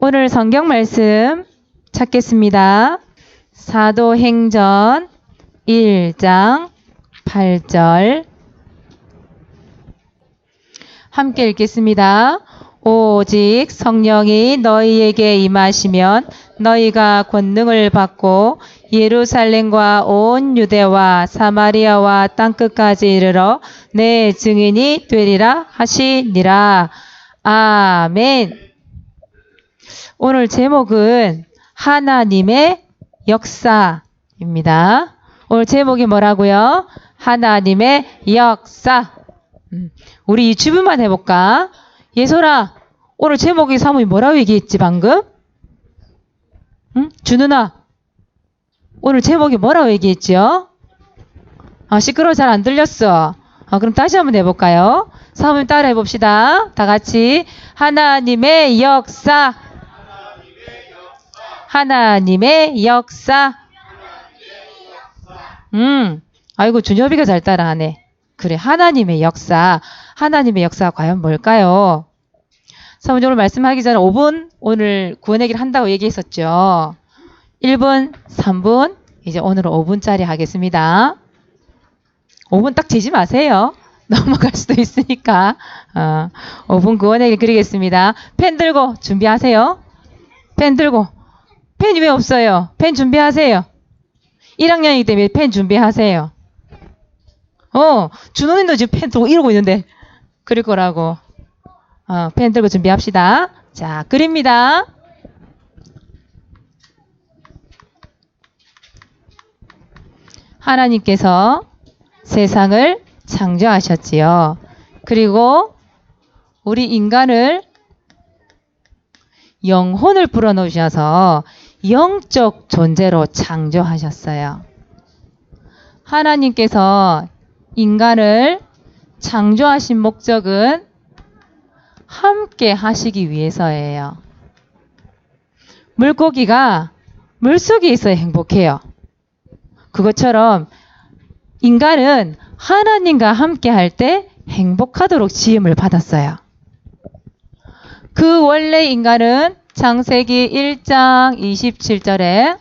오늘 성경 말씀 찾겠습니다. 사도행전 1장 8절 함께 읽겠습니다. 오직 성령이 너희에게 임하시면 너희가 권능을 받고 예루살렘과 온 유대와 사마리아와 땅끝까지 이르러 내 증인이 되리라 하시니라. 아멘. 오늘 제목은 하나님의 역사입니다. 오늘 제목이 뭐라고요? 하나님의 역사. 우리 유튜브만 해볼까? 예솔아, 오늘 제목이 사모님 뭐라고 얘기했지 방금? 응? 준우나, 오늘 제목이 뭐라고 얘기했지요? 시끄러워 잘 안 들렸어. 그럼 다시 한번 해볼까요? 사모님 따라 해봅시다. 다 같이 하나님의 역사. 하나님의 역사. 아이고 준엽이가 잘 따라하네. 그래, 하나님의 역사. 하나님의 역사가 과연 뭘까요? 사모님 오늘 말씀하기 전에 5분 오늘 구원얘기를 한다고 얘기했었죠. 1분, 3분, 이제 오늘은 5분짜리 하겠습니다. 5분 딱 재지 마세요. 넘어갈 수도 있으니까. 5분 구원얘기 드리겠습니다. 펜 들고 준비하세요. 펜 들고. 펜이 왜 없어요? 펜 준비하세요. 1학년이기 때문에 펜 준비하세요. 준호님도 지금 펜 들고 이러고 있는데 그릴 거라고. 펜 들고 준비합시다. 자, 그립니다. 하나님께서 세상을 창조하셨지요. 그리고 우리 인간을 영혼을 불어넣으셔서 영적 존재로 창조하셨어요. 하나님께서 인간을 창조하신 목적은 함께 하시기 위해서예요. 물고기가 물속에 있어야 행복해요. 그것처럼 인간은 하나님과 함께 할 때 행복하도록 지음을 받았어요. 그 원래 인간은 창세기 1장 27절에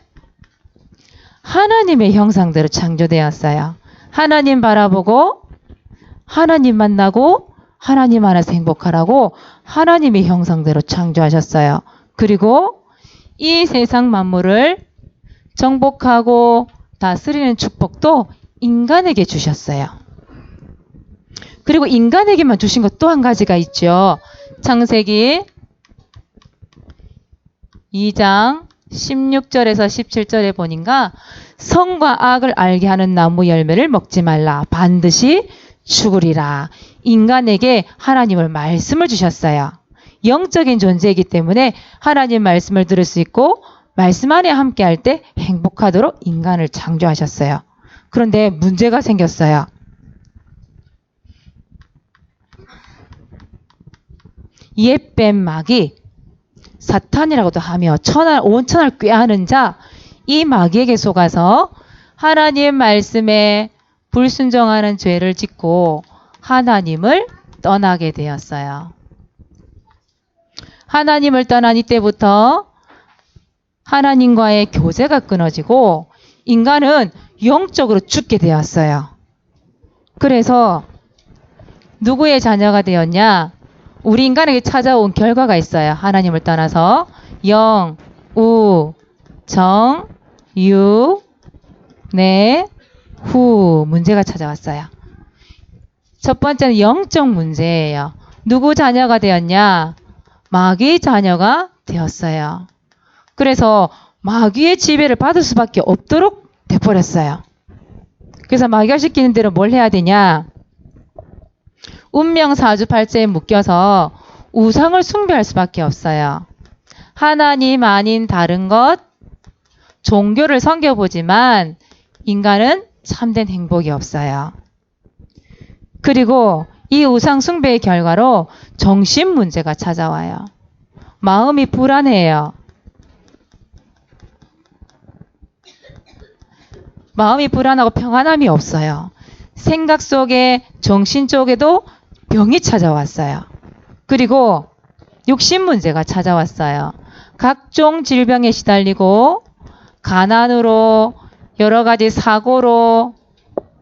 하나님의 형상대로 창조되었어요. 하나님 바라보고 하나님 만나고 하나님 안에서 행복하라고 하나님의 형상대로 창조하셨어요. 그리고 이 세상 만물을 정복하고 다스리는 축복도 인간에게 주셨어요. 그리고 인간에게만 주신 것 또 한 가지가 있죠. 창세기 2장 16절에서 17절에 보니까 선과 악을 알게 하는 나무 열매를 먹지 말라. 반드시 죽으리라. 인간에게 하나님을 말씀을 주셨어요. 영적인 존재이기 때문에 하나님 말씀을 들을 수 있고 말씀 안에 함께 할 때 행복하도록 인간을 창조하셨어요. 그런데 문제가 생겼어요. 옛뱀 마귀 사탄이라고도 하며 온 천하를 꾀하는 자, 이 마귀에게 속아서 하나님 말씀에 불순종하는 죄를 짓고 하나님을 떠나게 되었어요. 하나님을 떠난 이때부터 하나님과의 교제가 끊어지고 인간은 영적으로 죽게 되었어요. 그래서 누구의 자녀가 되었냐? 우리 인간에게 찾아온 결과가 있어요. 하나님을 떠나서 영, 우, 정, 유, 내, 후 문제가 찾아왔어요. 첫 번째는 영적 문제예요. 누구 자녀가 되었냐? 마귀 자녀가 되었어요. 그래서 마귀의 지배를 받을 수밖에 없도록 돼버렸어요. 그래서 마귀가 시키는 대로 뭘 해야 되냐? 운명 사주팔자에 묶여서 우상을 숭배할 수밖에 없어요. 하나님 아닌 다른 것, 종교를 섬겨보지만 인간은 참된 행복이 없어요. 그리고 이 우상 숭배의 결과로 정신 문제가 찾아와요. 마음이 불안해요. 마음이 불안하고 평안함이 없어요. 생각 속에 정신 쪽에도 병이 찾아왔어요. 그리고 욕심 문제가 찾아왔어요. 각종 질병에 시달리고 가난으로 여러 가지 사고로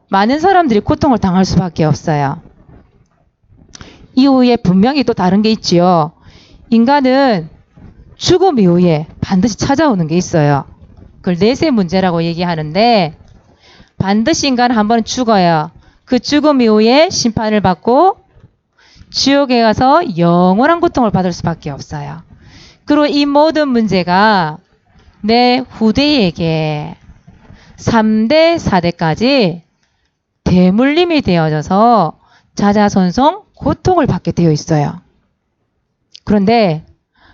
많은 사람들이 고통을 당할 수밖에 없어요. 이후에 분명히 또 다른 게 있지요. 인간은 죽음 이후에 반드시 찾아오는 게 있어요. 그걸 내세 문제라고 얘기하는데 반드시 인간은 한 번 죽어요. 그 죽음 이후에 심판을 받고 지옥에 가서 영원한 고통을 받을 수밖에 없어요. 그리고 이 모든 문제가 내 후대에게 3대, 4대까지 대물림이 되어져서 자자손손 고통을 받게 되어 있어요. 그런데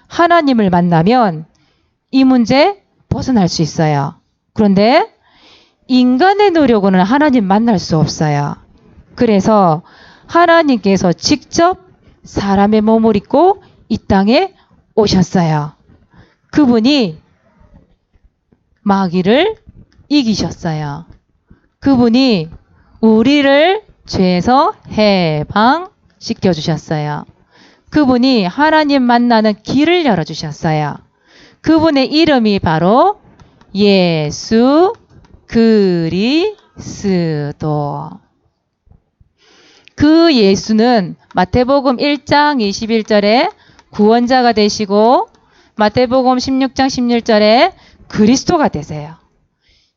하나님을 만나면 이 문제 벗어날 수 있어요. 그런데 인간의 노력으로는 하나님 만날 수 없어요. 그래서 하나님께서 직접 사람의 몸을 입고 이 땅에 오셨어요. 그분이 마귀를 이기셨어요. 그분이 우리를 죄에서 해방시켜 주셨어요. 그분이 하나님 만나는 길을 열어주셨어요. 그분의 이름이 바로 예수 그리스도. 그 예수는 마태복음 1장 21절에 구원자가 되시고 마태복음 16장 16절에 그리스도가 되세요.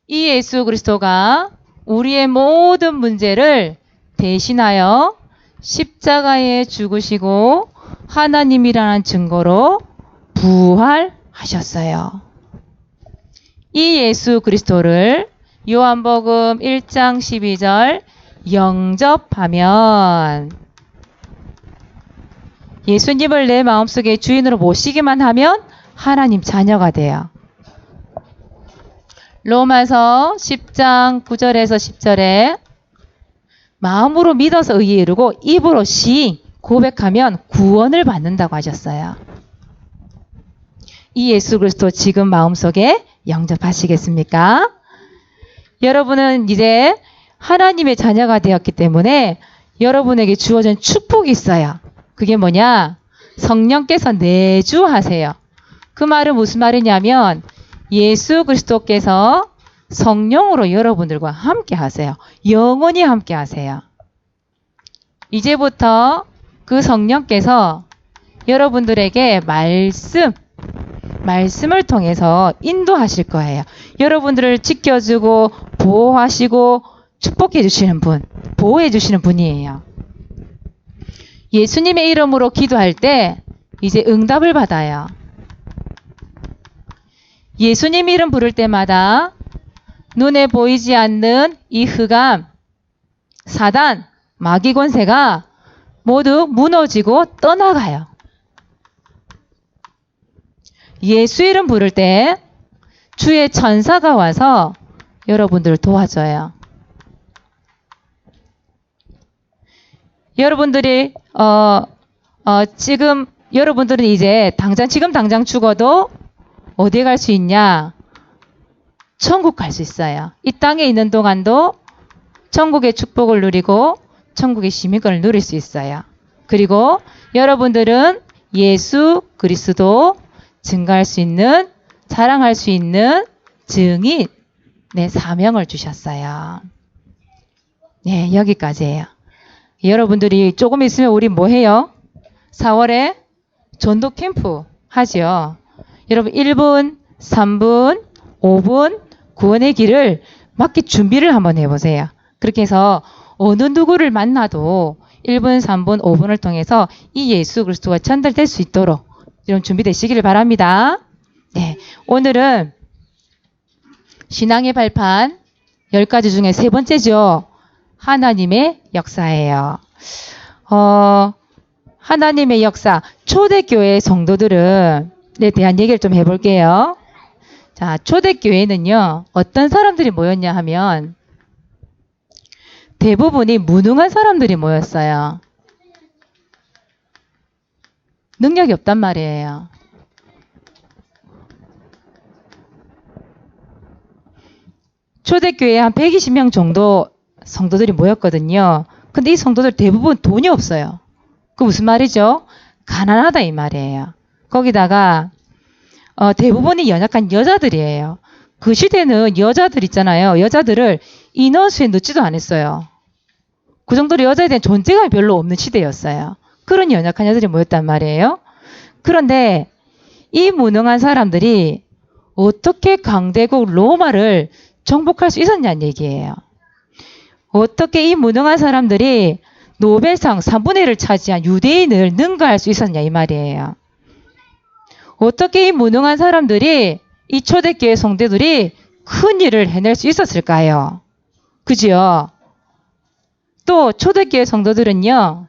이 예수 그리스도가 우리의 모든 문제를 대신하여 십자가에 죽으시고 하나님이라는 증거로 부활하셨어요. 이 예수 그리스도를 요한복음 1장 12절 영접하면 예수님을 내 마음속에 주인으로 모시기만 하면 하나님 자녀가 돼요. 로마서 10장 9절에서 10절에 마음으로 믿어서 의에 이르고 입으로 시인 고백하면 구원을 받는다고 하셨어요. 이 예수 그리스도 지금 마음속에 영접하시겠습니까? 여러분은 이제 하나님의 자녀가 되었기 때문에 여러분에게 주어진 축복이 있어요. 그게 뭐냐? 성령께서 내주하세요. 그 말은 무슨 말이냐면 예수 그리스도께서 성령으로 여러분들과 함께 하세요. 영원히 함께 하세요. 이제부터 그 성령께서 여러분들에게 말씀을 통해서 인도하실 거예요. 여러분들을 지켜주고 보호하시고 축복해 주시는 분, 보호해 주시는 분이에요. 예수님의 이름으로 기도할 때 이제 응답을 받아요. 예수님 이름 부를 때마다 눈에 보이지 않는 이 흑암, 사단, 마귀 권세가 모두 무너지고 떠나가요. 예수 이름 부를 때 주의 천사가 와서 여러분들을 도와줘요. 여러분들이 지금 여러분들은 이제 지금 당장 죽어도 어디에 갈 수 있냐? 천국 갈 수 있어요. 이 땅에 있는 동안도 천국의 축복을 누리고 천국의 시민권을 누릴 수 있어요. 그리고 여러분들은 예수 그리스도 증거할 수 있는, 자랑할 수 있는 증인의 사명을 주셨어요. 네, 여기까지예요. 여러분들이 조금 있으면 우리 뭐 해요? 4월에 전도 캠프 하죠. 여러분 1분, 3분, 5분 구원의 길을 맞게 준비를 한번 해보세요. 그렇게 해서 어느 누구를 만나도 1분, 3분, 5분을 통해서 이 예수 그리스도가 전달될 수 있도록 이런 준비되시기를 바랍니다. 네, 오늘은 신앙의 발판 10가지 중에 세 번째죠. 하나님의 역사예요. 하나님의 역사, 초대교회 성도들은 에 대한 얘기를 좀 해볼게요. 자, 초대교회는요, 어떤 사람들이 모였냐 하면 대부분이 무능한 사람들이 모였어요. 능력이 없단 말이에요. 초대교회에 한 120명 정도 성도들이 모였거든요. 근데 이 성도들 대부분 돈이 없어요. 그 무슨 말이죠? 가난하다 이 말이에요. 거기다가 대부분이 연약한 여자들이에요. 그 시대는 여자들 있잖아요. 여자들을 인원수에 넣지도 않았어요. 그 정도로 여자에 대한 존재감이 별로 없는 시대였어요. 그런 연약한 여자들이 모였단 말이에요. 그런데 이 무능한 사람들이 어떻게 강대국 로마를 정복할 수 있었냐는 얘기예요. 어떻게 이 무능한 사람들이 노벨상 3분의 1을 차지한 유대인을 능가할 수 있었냐 이 말이에요. 어떻게 이 무능한 사람들이 이 초대교회 성도들이 큰 일을 해낼 수 있었을까요? 그죠? 또 초대교회 성도들은요.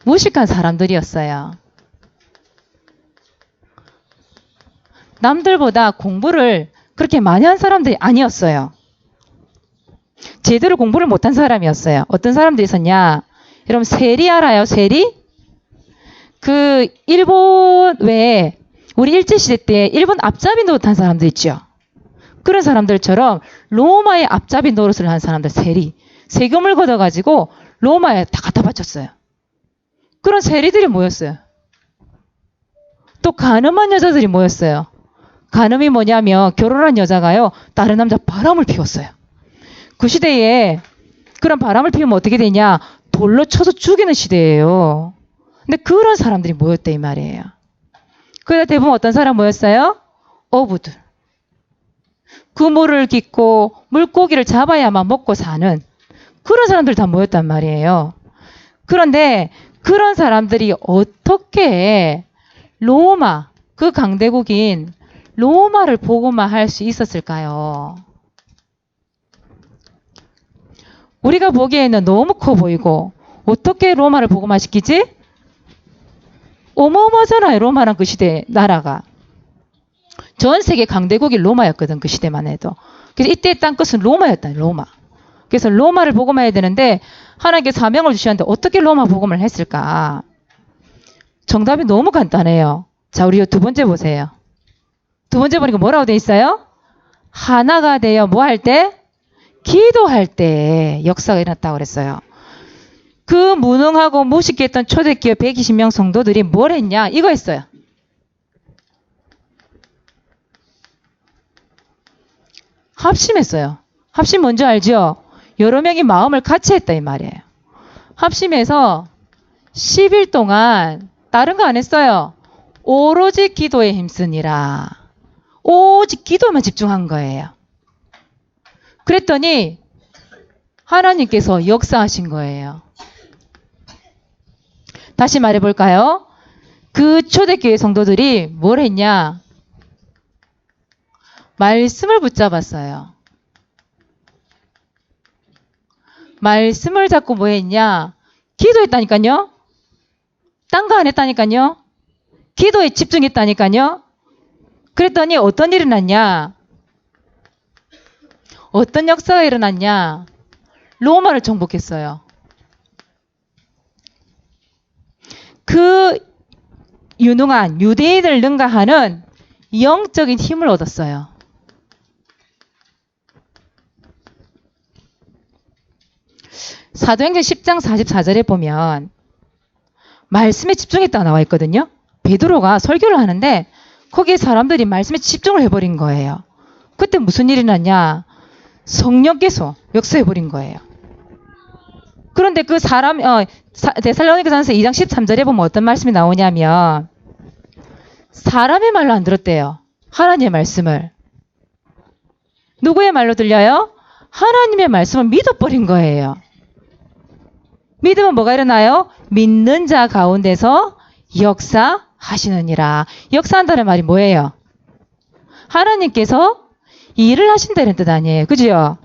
무식한 사람들이었어요. 남들보다 공부를 그렇게 많이 한 사람들이 아니었어요. 제대로 공부를 못한 사람이었어요. 어떤 사람들이 있었냐? 여러분 세리 알아요? 세리? 그 일본 외에 우리 일제시대 때 일본 앞잡이 노릇한 사람들 있죠. 그런 사람들처럼 로마의 앞잡이 노릇을 한 사람들 세리. 세금을 걷어가지고 로마에 다 갖다 바쳤어요. 그런 세리들이 모였어요. 또 간음한 여자들이 모였어요. 간음이 뭐냐면 결혼한 여자가요. 다른 남자 바람을 피웠어요. 그 시대에 그런 바람을 피우면 어떻게 되냐. 돌로 쳐서 죽이는 시대예요. 근데 그런 사람들이 모였다 이 말이에요. 그래서 대부분 어떤 사람 모였어요? 어부들. 그물을 깃고 물고기를 잡아야만 먹고 사는 그런 사람들 다 모였단 말이에요. 그런데 그런 사람들이 어떻게 로마, 그 강대국인 로마를 보고만 할 수 있었을까요? 우리가 보기에는 너무 커 보이고 어떻게 로마를 보고만 시키지? 어마어마하잖아요. 로마란 그 시대 나라가. 전 세계 강대국이 로마였거든. 그 시대만 해도. 그래서 이때 땅끝은 로마였다. 로마. 그래서 로마를 복음해야 되는데 하나님께 사명을 주셨는데 어떻게 로마 복음을 했을까? 정답이 너무 간단해요. 자, 우리 두 번째 보세요. 두 번째 보니까 뭐라고 돼 있어요? 하나가 되어 뭐 할 때? 기도할 때 역사가 일어났다고 그랬어요. 그 무능하고 무식했던 초대교회 120명 성도들이 뭘 했냐? 이거 했어요. 합심했어요. 합심 뭔지 알죠? 여러 명이 마음을 같이 했다 이 말이에요. 합심해서 10일 동안 다른 거 안 했어요. 오로지 기도에 힘쓰니라. 오직 기도에만 집중한 거예요. 그랬더니 하나님께서 역사하신 거예요. 다시 말해볼까요? 그 초대교회 성도들이 뭘 했냐? 말씀을 붙잡았어요. 말씀을 잡고 뭐 했냐? 기도했다니까요. 딴 거 안 했다니까요. 기도에 집중했다니까요. 그랬더니 어떤 일이 났냐? 어떤 역사가 일어났냐? 로마를 정복했어요. 그 유능한 유대인을 능가하는 영적인 힘을 얻었어요. 사도행전 10장 44절에 보면 말씀에 집중했다고 나와 있거든요. 베드로가 설교를 하는데 거기에 사람들이 말씀에 집중을 해버린 거예요. 그때 무슨 일이 났냐? 성령께서 역사해버린 거예요. 그런데 그 사람, 데살로니가전서 2장 13절에 보면 어떤 말씀이 나오냐면 사람의 말로 안 들었대요. 하나님의 말씀을. 누구의 말로 들려요? 하나님의 말씀을 믿어버린 거예요. 믿으면 뭐가 일어나요? 믿는 자 가운데서 역사하시느니라. 역사한다는 말이 뭐예요? 하나님께서 일을 하신다는 뜻 아니에요. 그죠?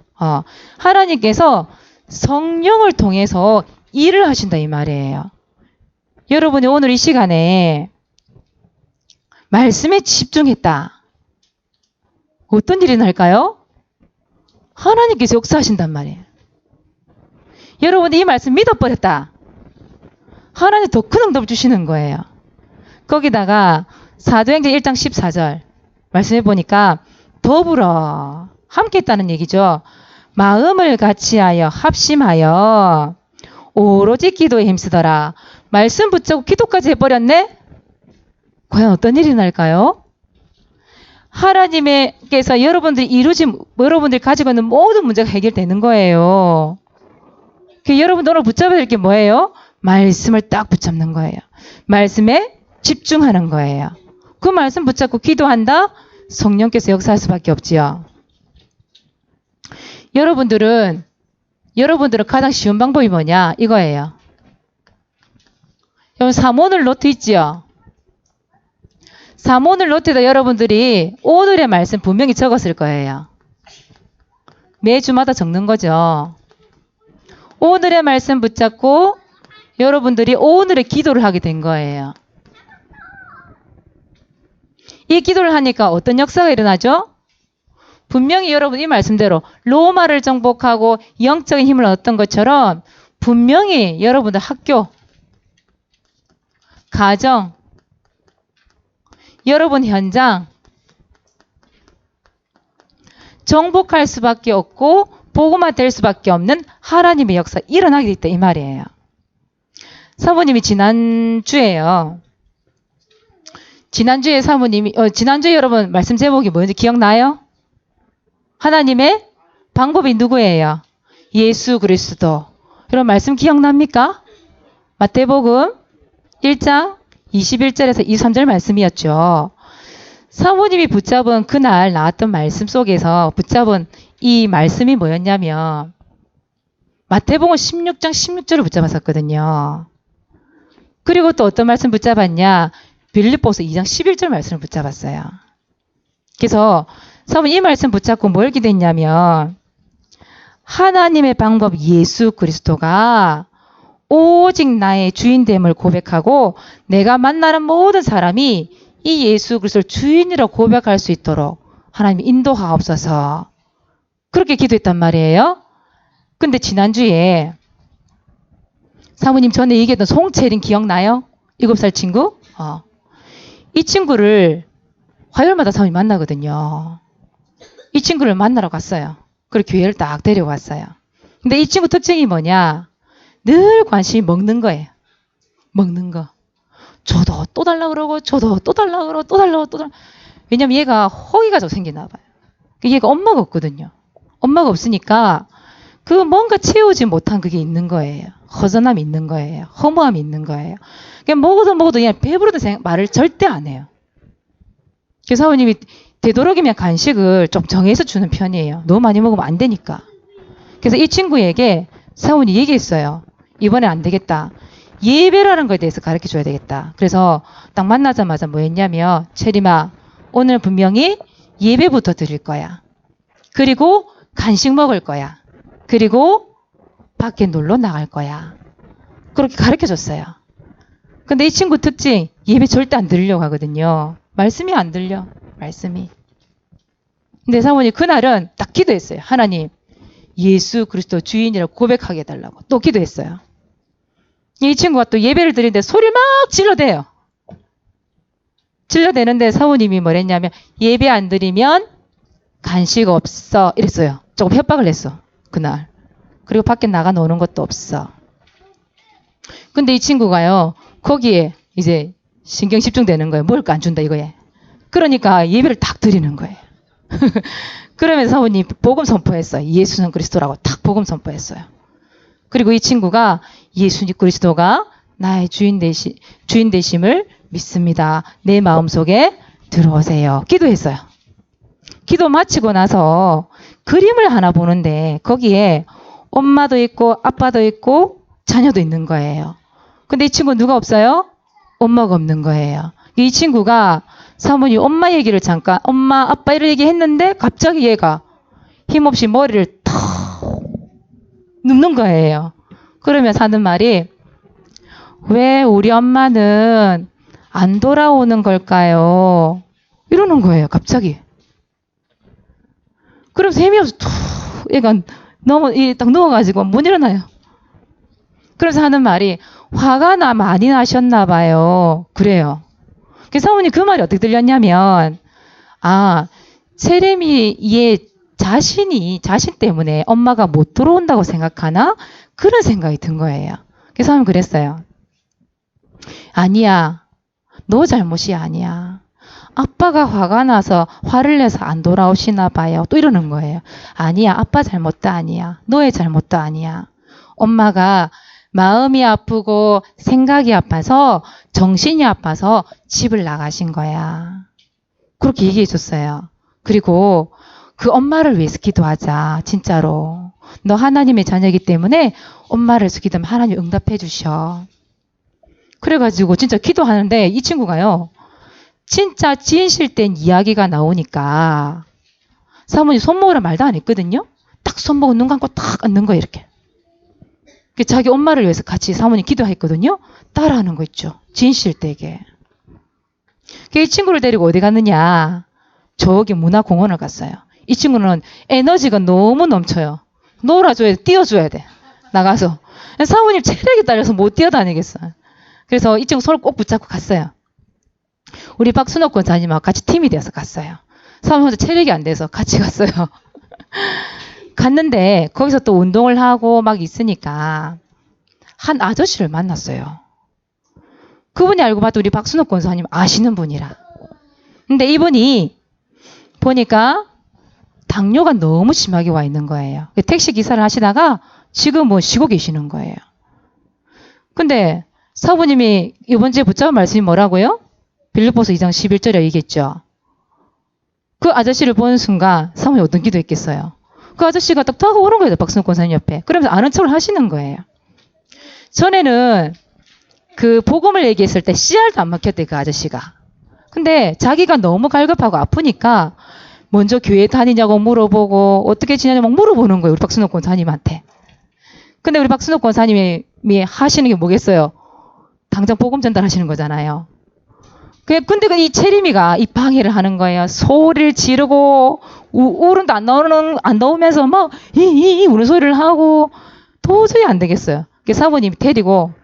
하나님께서 성령을 통해서 일을 하신다 이 말이에요. 여러분이 오늘 이 시간에 말씀에 집중했다. 어떤 일이 날까요? 하나님께서 역사하신단 말이에요. 여러분이 이 말씀 믿어버렸다. 하나님 더 큰 응답을 주시는 거예요. 거기다가 사도행전 1장 14절 말씀해 보니까 더불어 함께 했다는 얘기죠. 마음을 같이하여 합심하여 오로지 기도에 힘쓰더라. 말씀 붙잡고 기도까지 해버렸네? 과연 어떤 일이 날까요? 하나님께서 여러분들이 가지고 있는 모든 문제가 해결되는 거예요. 여러분들 오늘 붙잡아야 될 게 뭐예요? 말씀을 딱 붙잡는 거예요. 말씀에 집중하는 거예요. 그 말씀 붙잡고 기도한다? 성령께서 역사할 수밖에 없지요. 여러분들은 가장 쉬운 방법이 뭐냐? 이거예요. 여러분, 사모늘 노트 있지요? 사모늘 노트에다 여러분들이 오늘의 말씀 분명히 적었을 거예요. 매주마다 적는 거죠. 오늘의 말씀 붙잡고 여러분들이 오늘의 기도를 하게 된 거예요. 이 기도를 하니까 어떤 역사가 일어나죠? 분명히 여러분 이 말씀대로 로마를 정복하고 영적인 힘을 얻었던 것처럼 분명히 여러분들 학교, 가정, 여러분 현장 정복할 수밖에 없고 복음화 될 수밖에 없는 하나님의 역사 일어나게 됐다 이 말이에요. 사모님이 지난주에 여러분 말씀 제목이 뭐였는지 기억나요? 하나님의 방법이 누구예요? 예수 그리스도. 여러분 말씀 기억납니까? 마태복음 1장 21절에서 23절 말씀이었죠. 사모님이 붙잡은 그날 나왔던 말씀 속에서 붙잡은 이 말씀이 뭐였냐면 마태복음 16장 16절을 붙잡았었거든요. 그리고 또 어떤 말씀 붙잡았냐? 빌립보서 2장 11절 말씀을 붙잡았어요. 그래서 사모님 이 말씀 붙잡고 뭘 기도했냐면 하나님의 방법 예수 그리스도가 오직 나의 주인됨을 고백하고 내가 만나는 모든 사람이 이 예수 그리스도를 주인이라고 고백할 수 있도록 하나님이 인도하옵소서. 그렇게 기도했단 말이에요. 근데 지난주에 사모님 전에 얘기했던 송채린 기억나요? 7살 친구? 이 친구를 화요일마다 사모님 만나거든요. 이 친구를 만나러 갔어요. 그리고 교회를 딱 데려왔어요. 근데 이 친구 특징이 뭐냐? 늘 관심이 먹는 거예요. 먹는 거. 저도 또 달라고 그러고 저도 또 달라고 그러고 또 달라고 또 달라고. 왜냐면 얘가 허기가지고 생기나 봐요. 얘가 엄마가 없거든요. 엄마가 없으니까 그 뭔가 채우지 못한 그게 있는 거예요. 허전함이 있는 거예요. 허무함이 있는 거예요. 그냥 먹어도 그냥 배부르다 말을 절대 안 해요. 그래서 사모님이 되도록이면 간식을 좀 정해서 주는 편이에요. 너무 많이 먹으면 안 되니까. 그래서 이 친구에게 사모님이 얘기했어요. 이번에 안 되겠다. 예배라는 거에 대해서 가르쳐 줘야 되겠다. 그래서 딱 만나자마자 뭐 했냐면 체리마 오늘 분명히 예배부터 드릴 거야. 그리고 간식 먹을 거야. 그리고 밖에 놀러 나갈 거야. 그렇게 가르쳐 줬어요. 근데 이 친구 특징 예배 절대 안 들으려고 하거든요. 말씀이 안 들려. 말씀이. 근데 사모님 그날은 딱 기도했어요. 하나님 예수 그리스도 주인이라고 고백하게 해달라고 또 기도했어요. 이 친구가 또 예배를 드리는데 소리를 막 질러대요. 질러대는데 사모님이 뭐랬냐면 예배 안 드리면 간식 없어 이랬어요. 조금 협박을 했어. 그날. 그리고 밖에 나가 노는 것도 없어. 근데 이 친구가요. 거기에 이제 신경 집중되는 거예요. 뭘까 안 준다 이거에. 그러니까 예배를 딱 드리는 거예요. 그러면서 사모님 복음 선포했어요. 예수는 그리스도라고 탁 복음 선포했어요. 그리고 이 친구가 예수 그리스도가 나의 주인 되심을 믿습니다. 내 마음속에 들어오세요. 기도했어요. 기도 마치고 나서 그림을 하나 보는데 거기에 엄마도 있고 아빠도 있고 자녀도 있는 거예요. 근데 이 친구 누가 없어요? 엄마가 없는 거예요. 이 친구가 사모님 엄마 얘기를 잠깐 엄마 아빠 이런 얘기 했는데 갑자기 얘가 힘없이 머리를 탁 눕는 거예요. 그러면서 하는 말이 왜 우리 엄마는 안 돌아오는 걸까요? 이러는 거예요. 갑자기. 그러면서 힘이 없어 툭 얘가 딱 누워가지고 못 일어나요. 그래서 하는 말이 화가 많이 나셨나 봐요. 그래요. 그래서 사모님 그 말이 어떻게 들렸냐면 세렘이 얘 자신 때문에 엄마가 못 들어온다고 생각하나? 그런 생각이 든 거예요. 그래서 사모님 그랬어요. 아니야. 너 잘못이 아니야. 아빠가 화가 나서 화를 내서 안 돌아오시나 봐요. 또 이러는 거예요. 아니야. 아빠 잘못도 아니야. 너의 잘못도 아니야. 엄마가 마음이 아프고 생각이 아파서 정신이 아파서 집을 나가신 거야. 그렇게 얘기해 줬어요. 그리고 그 엄마를 위해서 기도하자. 진짜로. 너 하나님의 자녀이기 때문에 엄마를 위해서 기도하면 하나님 응답해 주셔. 그래가지고 진짜 기도하는데 이 친구가요. 진짜 진실된 이야기가 나오니까 사모님 손목으로 말도 안 했거든요. 딱 손목은 눈 감고 딱 앉는 거예요. 이렇게. 자기 엄마를 위해서 같이 사모님 기도했거든요. 따라하는 거 있죠. 진실되게. 이 친구를 데리고 어디 갔느냐. 저기 문화공원을 갔어요. 이 친구는 에너지가 너무 넘쳐요. 놀아줘야 돼. 뛰어줘야 돼. 나가서. 사모님 체력이 딸려서 못 뛰어다니겠어요. 그래서 이 친구 손을 꼭 붙잡고 갔어요. 우리 박순옥 권사님하고 같이 팀이 되어서 갔어요. 사모님 혼자 체력이 안 돼서 같이 갔어요. 갔는데 거기서 또 운동을 하고 막 있으니까 한 아저씨를 만났어요. 그분이 알고 봤더니 우리 박순옥 권사님 아시는 분이라. 근데 이분이 보니까 당뇨가 너무 심하게 와 있는 거예요. 택시 기사를 하시다가 지금 뭐 쉬고 계시는 거예요. 근데 사부님이 이번 주에 붙잡은 말씀이 뭐라고요? 빌립보서 2장 11절에 얘기했죠. 그 아저씨를 보는 순간 사모님 어떤 기도했겠어요? 그 아저씨가 딱 다가오는 거예요. 박순옥 권사님 옆에. 그러면서 아는 척을 하시는 거예요. 전에는 그 복음을 얘기했을 때 씨알도 안 막혔대, 그 아저씨가. 근데 자기가 너무 갈급하고 아프니까 먼저 교회 다니냐고 물어보고 어떻게 지내냐고 물어보는 거예요. 우리 박순옥 권사님한테. 근데 우리 박순옥 권사님이 하시는 게 뭐겠어요? 당장 복음 전달하시는 거잖아요. 근데 이 체리미가 이 방해를 하는 거예요. 소리를 지르고 울음도 안 나오면서 막 우는 소리를 하고 도저히 안 되겠어요. 사모님이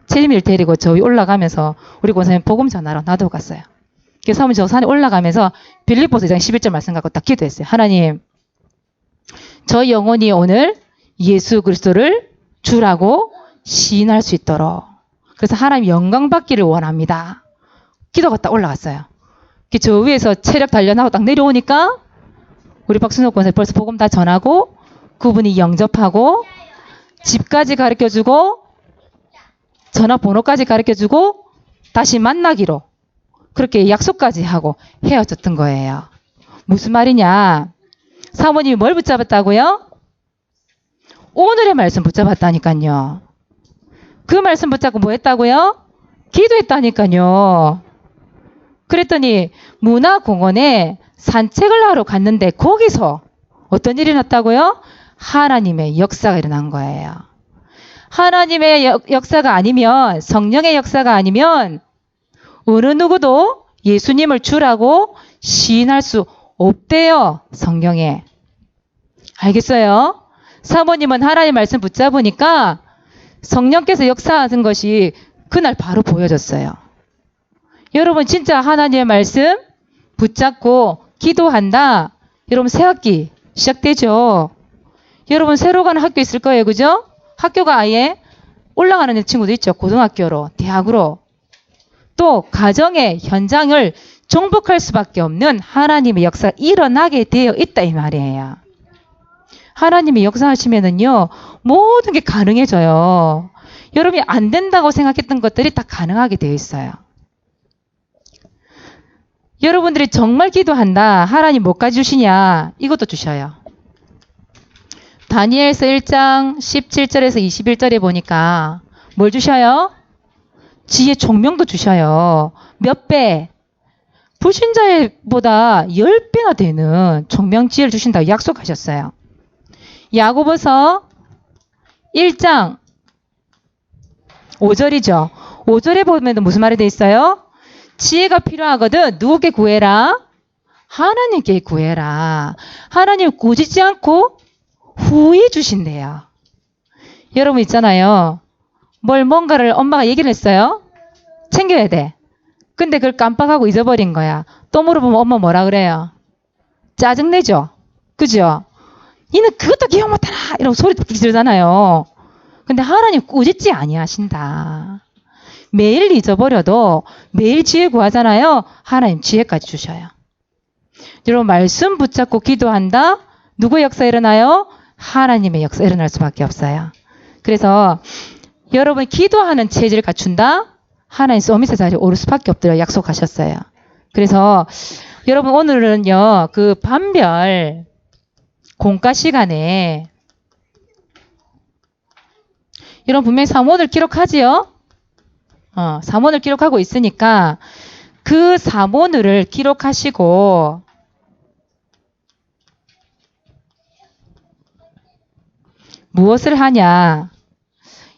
체리미를 데리고 저기 올라가면서 우리 권사님 복음 전하러 놔두고 갔어요. 사모님 저 산에 올라가면서 빌립보서 2장 11절 말씀 갖고 딱 기도했어요. 하나님, 저 영혼이 오늘 예수 그리스도를 주라고 시인할 수 있도록. 그래서 하나님 영광 받기를 원합니다. 기도가 딱 올라갔어요. 저 위에서 체력 단련하고 딱 내려오니까 우리 박순옥 권사님 벌써 복음 다 전하고 그분이 영접하고 집까지 가르쳐주고 전화번호까지 가르쳐주고 다시 만나기로 그렇게 약속까지 하고 헤어졌던 거예요. 무슨 말이냐. 사모님이 뭘 붙잡았다고요? 오늘의 말씀 붙잡았다니까요. 그 말씀 붙잡고 뭐 했다고요? 기도했다니까요. 그랬더니 문화공원에 산책을 하러 갔는데 거기서 어떤 일이 났다고요? 하나님의 역사가 일어난 거예요. 하나님의 역사가 아니면, 성령의 역사가 아니면 어느 누구도 예수님을 주라고 시인할 수 없대요. 성경에. 알겠어요? 사모님은 하나님 말씀 붙잡으니까 성령께서 역사하는 것이 그날 바로 보여졌어요. 여러분 진짜 하나님의 말씀 붙잡고 기도한다. 여러분 새 학기 시작되죠. 여러분 새로 가는 학교 있을 거예요. 그죠? 학교가 아예 올라가는 친구도 있죠. 고등학교로, 대학으로. 또 가정의 현장을 정복할 수밖에 없는 하나님의 역사가 일어나게 되어 있다 이 말이에요. 하나님이 역사하시면은요 모든 게 가능해져요. 여러분이 안 된다고 생각했던 것들이 다 가능하게 되어 있어요. 여러분들이 정말 기도한다. 하나님 뭐까지 주시냐? 이것도 주셔요. 다니엘서 1장 17절에서 21절에 보니까 뭘 주셔요? 지혜 총명도 주셔요. 몇 배? 불신자보다 10배나 되는 총명 지혜를 주신다고 약속하셨어요. 야고보서 1장 5절이죠. 5절에 보면 무슨 말이 돼 있어요? 지혜가 필요하거든. 누구께 구해라? 하나님께 구해라. 하나님 꾸짖지 않고 후히 주신대요. 여러분 있잖아요. 뭔가를 엄마가 얘기를 했어요. 챙겨야 돼. 근데 그걸 깜빡하고 잊어버린 거야. 또 물어보면 엄마 뭐라 그래요? 짜증내죠? 그죠? 니는 그것도 기억 못하나? 이러고 소리 뚝뚝 지르잖아요. 근데 하나님 꾸짖지 아니하신다. 매일 잊어버려도 매일 지혜 구하잖아요. 하나님 지혜까지 주셔요. 여러분 말씀 붙잡고 기도한다. 누구의 역사 일어나요? 하나님의 역사 일어날 수밖에 없어요. 그래서 여러분 기도하는 체질을 갖춘다. 하나님 서밋의 자리에 오를 수밖에 없도록 약속하셨어요. 그래서 여러분 오늘은요. 그 반별 공과 시간에 여러분 분명히 사문을 기록하지요. 사문을 기록하고 있으니까 그 사문을 기록하시고 무엇을 하냐.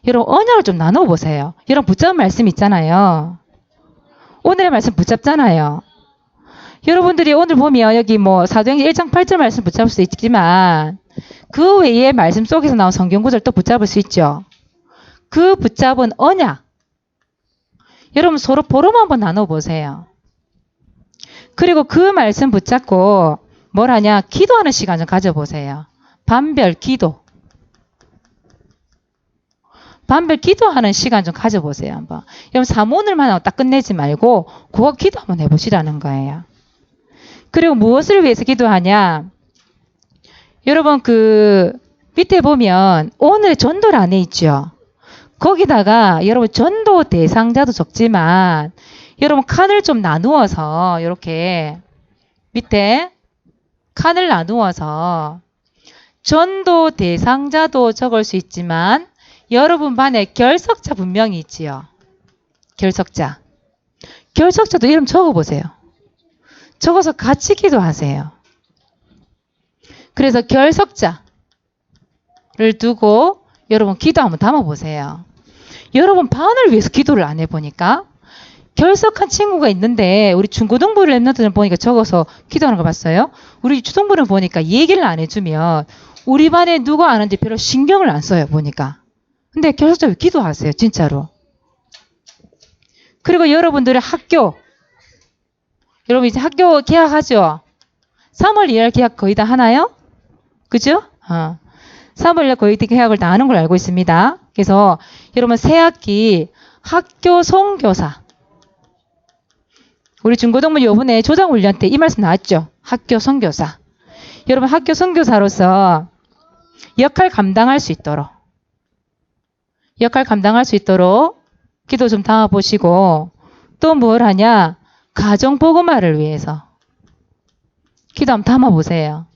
여러분 언약을 좀 나눠보세요. 여러분 붙잡은 말씀 있잖아요. 오늘의 말씀 붙잡잖아요. 여러분들이 오늘 보면 여기 뭐 사도행전 1장 8절 말씀 붙잡을 수 있지만 그 외의 말씀 속에서 나온 성경 구절 또 붙잡을 수 있죠. 그 붙잡은 언약. 여러분 서로 보름 한번 나눠보세요. 그리고 그 말씀 붙잡고 뭘 하냐. 기도하는 시간 좀 가져보세요. 반별 기도. 반별 기도하는 시간 좀 가져보세요. 한번. 여러분 사문을만 하고 딱 끝내지 말고 그거 기도 한번 해보시라는 거예요. 그리고 무엇을 위해서 기도하냐. 여러분 그 밑에 보면 오늘의 전도를 안에 있죠. 거기다가 여러분 전도 대상자도 적지만 여러분 칸을 좀 나누어서 이렇게 밑에 칸을 나누어서 전도 대상자도 적을 수 있지만 여러분 반에 결석자 분명히 있지요. 결석자. 결석자도 이름 적어보세요. 적어서 같이 기도하세요. 그래서 결석자를 두고 여러분 기도 한번 담아보세요. 여러분 반을 위해서 기도를 안 해보니까 결석한 친구가 있는데 우리 중고등부 랩런트는 보니까 적어서 기도하는 거 봤어요. 우리 초등부는 보니까 얘기를 안 해주면 우리 반에 누가 아는지 별로 신경을 안 써요. 보니까. 근데 결석자 왜 기도하세요. 진짜로. 그리고 여러분들의 학교. 여러분 이제 학교 개학하죠. 3월 2일 개학 거의 다 하나요? 그죠? 3월 2일 거의 다 개학을 다 하는 걸 알고 있습니다. 그래서 여러분 새학기 학교 선교사. 우리 중고등부 요번에 조장훈련 때 이 말씀 나왔죠. 학교 선교사. 여러분 학교 선교사로서 역할 감당할 수 있도록 기도 좀 담아보시고 또 뭘 하냐. 가정복음화를 위해서 기도 한번 담아보세요.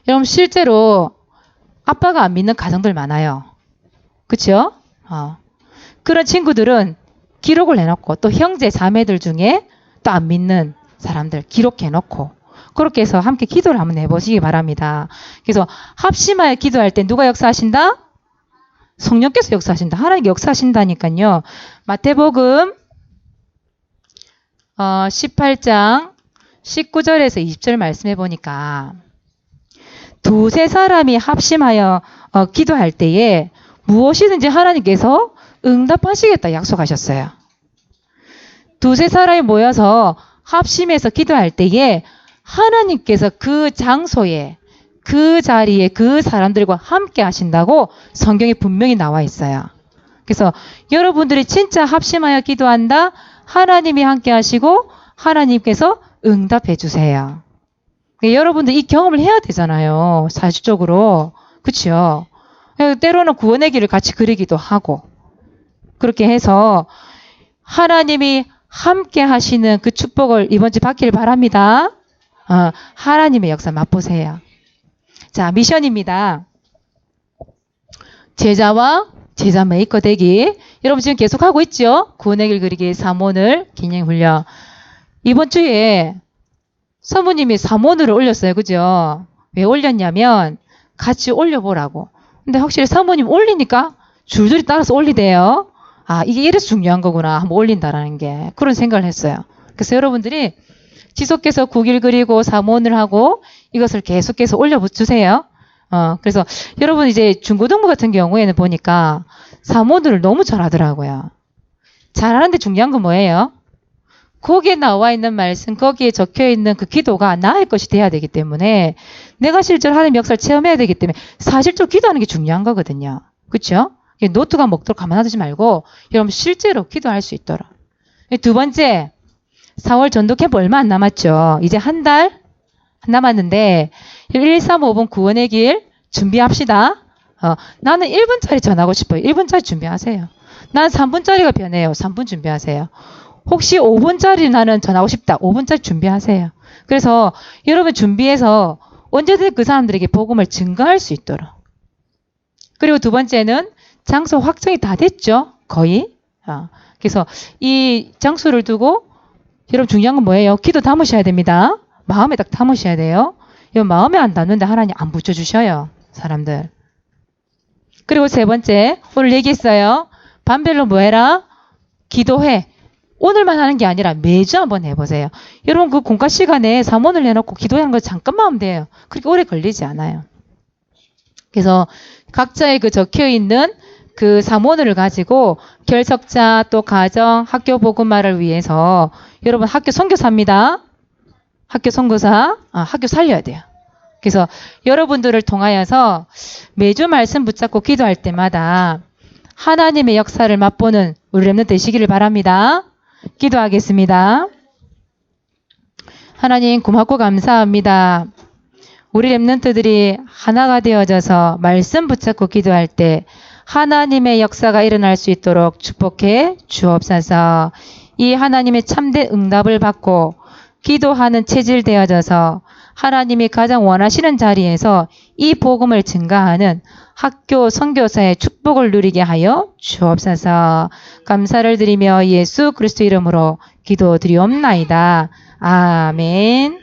여러분 실제로 아빠가 안 믿는 가정들 많아요. 그쵸? 그런 친구들은 기록을 해놓고 또 형제 자매들 중에 또 안 믿는 사람들 기록해놓고 그렇게 해서 함께 기도를 한번 해보시기 바랍니다. 그래서 합심하여 기도할 때 누가 역사하신다? 성령께서 역사하신다. 하나님께 역사하신다니까요. 마태복음 18장 19절에서 20절 말씀해 보니까 두세 사람이 합심하여 기도할 때에 무엇이든지 하나님께서 응답하시겠다 약속하셨어요. 두세 사람이 모여서 합심해서 기도할 때에 하나님께서 그 장소에 그 자리에 그 사람들과 함께 하신다고 성경에 분명히 나와 있어요. 그래서 여러분들이 진짜 합심하여 기도한다. 하나님이 함께 하시고 하나님께서 응답해 주세요. 여러분들 이 경험을 해야 되잖아요. 사실적으로. 그렇죠? 때로는 구원의 길을 같이 그리기도 하고 그렇게 해서 하나님이 함께 하시는 그 축복을 이번 주 받기를 바랍니다. 하나님의 역사 맛보세요. 자, 미션입니다. 제자와 제자 메이커 되기. 여러분 지금 계속 하고 있죠? 구원의 길 그리기 3원을 기념 훈련. 이번 주에 사모님이 3원을 올렸어요. 그죠? 왜 올렸냐면 같이 올려보라고. 근데 확실히 사모님 올리니까 줄줄이 따라서 올리대요. 이게 이래서 중요한 거구나. 한번 올린다라는 게. 그런 생각을 했어요. 그래서 여러분들이 지속해서 9길 그리고 3원을 하고 이것을 계속해서 올려주세요. 그래서 여러분 이제 중고등부 같은 경우에는 보니까 3원을 너무 잘하더라고요. 잘하는데 중요한 건 뭐예요? 거기에 나와 있는 말씀, 거기에 적혀 있는 그 기도가 나의 것이 돼야 되기 때문에 내가 실제로 하나님의 역사를 체험해야 되기 때문에 사실적으로 기도하는 게 중요한 거거든요. 그렇죠? 노트가 먹도록 가만 놔두지 말고 여러분 실제로 기도할 수 있도록. 두 번째, 4월 전도 캠프 얼마 안 남았죠. 이제 한 달 남았는데 1355번 구원의 길 준비합시다. 나는 1분짜리 전하고 싶어요. 1분짜리 준비하세요. 난 3분짜리가 변해요. 3분 준비하세요. 혹시 5분짜리 나는 전하고 싶다. 5분짜리 준비하세요. 그래서 여러분 준비해서 언제든 그 사람들에게 복음을 증거할 수 있도록. 그리고 두 번째는 장소 확정이 다 됐죠. 거의. 그래서 이 장소를 두고 여러분 중요한 건 뭐예요? 기도 담으셔야 됩니다. 마음에 딱 담으셔야 돼요. 여러분 마음에 안 담는데 하나님 안 붙여주셔요. 사람들. 그리고 세 번째, 오늘 얘기했어요. 반별로 뭐 해라? 기도해. 오늘만 하는 게 아니라 매주 한번 해보세요. 여러분 그 공과 시간에 사문을 해놓고 기도하는 거 잠깐만 하면 돼요. 그렇게 오래 걸리지 않아요. 그래서 각자의 그 적혀있는 그 사문을 가지고 결석자 또 가정 학교 복음화를 위해서 여러분 학교 선교사입니다. 학교 선교사 학교 살려야 돼요. 그래서 여러분들을 통하여서 매주 말씀 붙잡고 기도할 때마다 하나님의 역사를 맛보는 우리 렘넌트 되시기를 바랍니다. 기도하겠습니다. 하나님 고맙고 감사합니다. 우리 렘넌트들이 하나가 되어져서 말씀 붙잡고 기도할 때 하나님의 역사가 일어날 수 있도록 축복해 주옵소서. 이 하나님의 참된 응답을 받고 기도하는 체질 되어져서 하나님이 가장 원하시는 자리에서 이 복음을 증가하는 학교 선교사의 축복을 누리게 하여 주옵소서. 감사를 드리며 예수 그리스도 이름으로 기도드리옵나이다. 아멘.